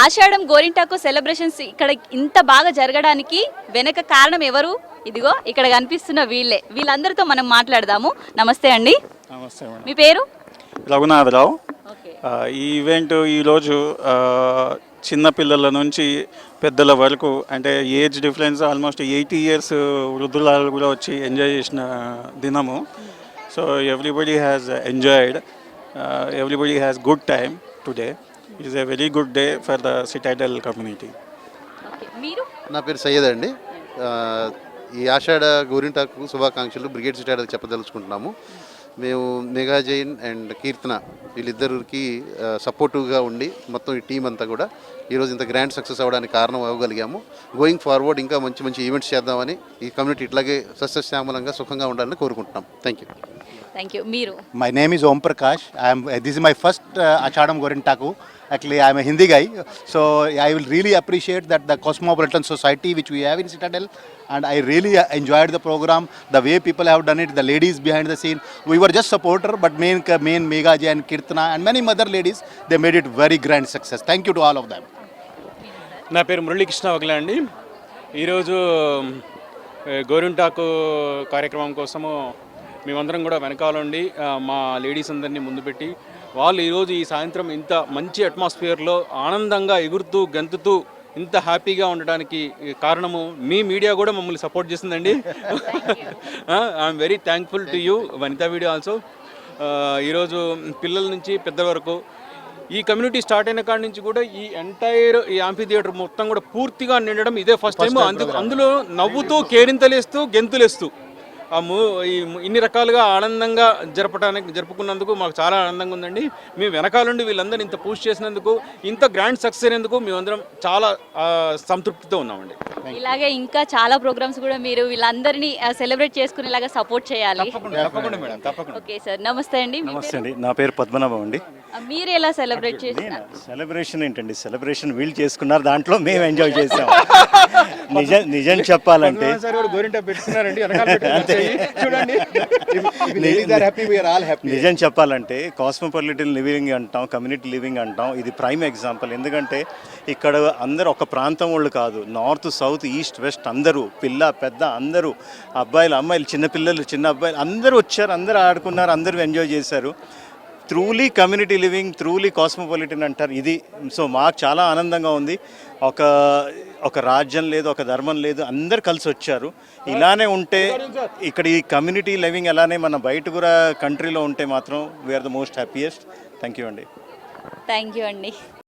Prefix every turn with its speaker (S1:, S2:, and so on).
S1: ఆషాఢం గోరింటాకు సెలబ్రేషన్స్ ఇక్కడ ఇంత బాగా జరగడానికి వెనక కారణం ఎవరు? ఇదిగో ఇక్కడ కనిపిస్తున్న వీళ్ళందరితో మనం మాట్లాడదాము. నమస్తే అండి.
S2: నమస్తే మేడం.
S1: మీ పేరు?
S2: రఘునాథరావు.
S1: ఓకే.
S2: ఈ ఈవెంట్ ఈరోజు చిన్న పిల్లల నుంచి పెద్దల వరకు, అంటే ఏజ్ డిఫరెన్స్ ఆల్మోస్ట్ 80 years వృద్ధులు కూడా వచ్చి ఎంజాయ్ చేసిన దినము. So everybody has enjoyed, everybody has good time today. It is a very good day for the Citadel community.
S1: మీరు?
S3: నా పేరు సయ్యద్ అండి. ఈ ఆషాఢ గోరింటాకు శుభాకాంక్షలు బ్రిగేడ్ సిటాడెల్ చెప్పదలుచుకుంటున్నాము. మేము మెగా జైన్ అండ్ కీర్తన వీళ్ళిద్దరికి సపోర్టివ్గా ఉండి మొత్తం ఈ టీం అంతా కూడా ఈరోజు ఇంత గ్రాండ్ సక్సెస్ అవ్వడానికి కారణం అవ్వగలిగాము. గోయింగ్ ఫార్వర్డ్ ఇంకా మంచి మంచి ఈవెంట్స్ చేద్దామని, ఈ కమ్యూనిటీ ఇట్లాగే సస్యశ్యామలంగా సుఖంగా ఉండాలని కోరుకుంటున్నాం. Thank you.
S1: మీరు?
S4: My name is Om Prakash. This is my first Achadam Gorintaku. Actually, I am a Hindi guy, so I will really appreciate that the cosmopolitan society which we have in Citadel, and I really enjoyed the program, the way people have done it, the ladies behind the scene. We were just supporter, but main Megha Ji and Kirtana and many other ladies, they made it very grand success. Thank you to all of them.
S5: నా పేరు మురళీకృష్ణ వగలే అండి. ఈరోజు గోరింటాకు కార్యక్రమం కోసము మేమందరం కూడా వెనకాలండి మా లేడీస్ అందరినీ ముందు పెట్టి వాళ్ళు ఈరోజు ఈ సాయంత్రం ఇంత మంచి అట్మాస్ఫియర్లో ఆనందంగా ఎగురుతూ గంతుతూ ఇంత హ్యాపీగా ఉండడానికి కారణము మీ మీడియా కూడా మమ్మల్ని సపోర్ట్ చేసిందండి. I'm very thankful to you Vanitha video also. ఈరోజు పిల్లల నుంచి పెద్దల వరకు ఈ కమ్యూనిటీ స్టార్ట్ అయిన కాడి నుంచి కూడా ఈ ఎంటైర్ ఈ యాంఫీ థియేటర్ మొత్తం కూడా పూర్తిగా నిండడం ఇదే ఫస్ట్ టైం. అందులో నవ్వుతూ కేరింతలేస్తూ గెంతులేస్తూ ఇన్ని రకాలుగా ఆనందంగా జరుపుకున్నందుకు మాకు చాలా ఆనందంగా ఉందండి. మేము వెనకాలండి వీళ్ళందరూ ఇంత పూజ చేసినందుకు, ఇంత గ్రాండ్ సక్సెస్ అయినందుకు మేమందరం చాలా సంతృప్తితో ఉన్నామండి.
S1: ఇలాగే ఇంకా చాలా ప్రోగ్రామ్స్ కూడా మీరు వీళ్ళందరినీ సెలబ్రేట్ చేసుకునేలాగా సపోర్ట్ చేయాలి.
S5: తప్పకుండా మేడం, తప్పకుండా.
S1: ఓకే సార్, నమస్తే అండి.
S6: నమస్తే అండి, నా పేరు పద్మనాభం అండి.
S1: మీరు ఎలా సెలబ్రేట్ చేస్తున్నారు?
S6: సెలబ్రేషన్ ఏంటండి, సెలబ్రేషన్ వీళ్ళు చేసుకున్నారు, దాంట్లో మేము ఎంజాయ్ చేసాం. నిజం చెప్పాలంటే నిజం చెప్పాలంటే కాస్మోపాలిటన్ లివింగ్ అంటాం, కమ్యూనిటీ లివింగ్ అంటాం. ఇది ప్రైమ్ ఎగ్జాంపుల్. ఎందుకంటే ఇక్కడ అందరూ ఒక ప్రాంతం వాళ్ళు కాదు, నార్త్ సౌత్ ఈస్ట్ వెస్ట్ అందరూ, పిల్ల పెద్ద అందరూ, అబ్బాయిలు అమ్మాయిలు, చిన్నపిల్లలు చిన్న అబ్బాయిలు అందరూ వచ్చారు, అందరూ ఆడుకున్నారు, అందరూ ఎంజాయ్ చేశారు. Truly community living, truly cosmopolitan అంటారు ఇది. సో మాకు చాలా ఆనందంగా ఉంది. ఒక రాజ్యం లేదు, ఒక ధర్మం లేదు, అందరు కలిసి వచ్చారు. ఇలానే ఉంటే ఇక్కడ ఈ కమ్యూనిటీ లివింగ్ అలానే మన బయట కూడా కంట్రీలో ఉంటే మాత్రం we are the most happiest. Thank you అండి.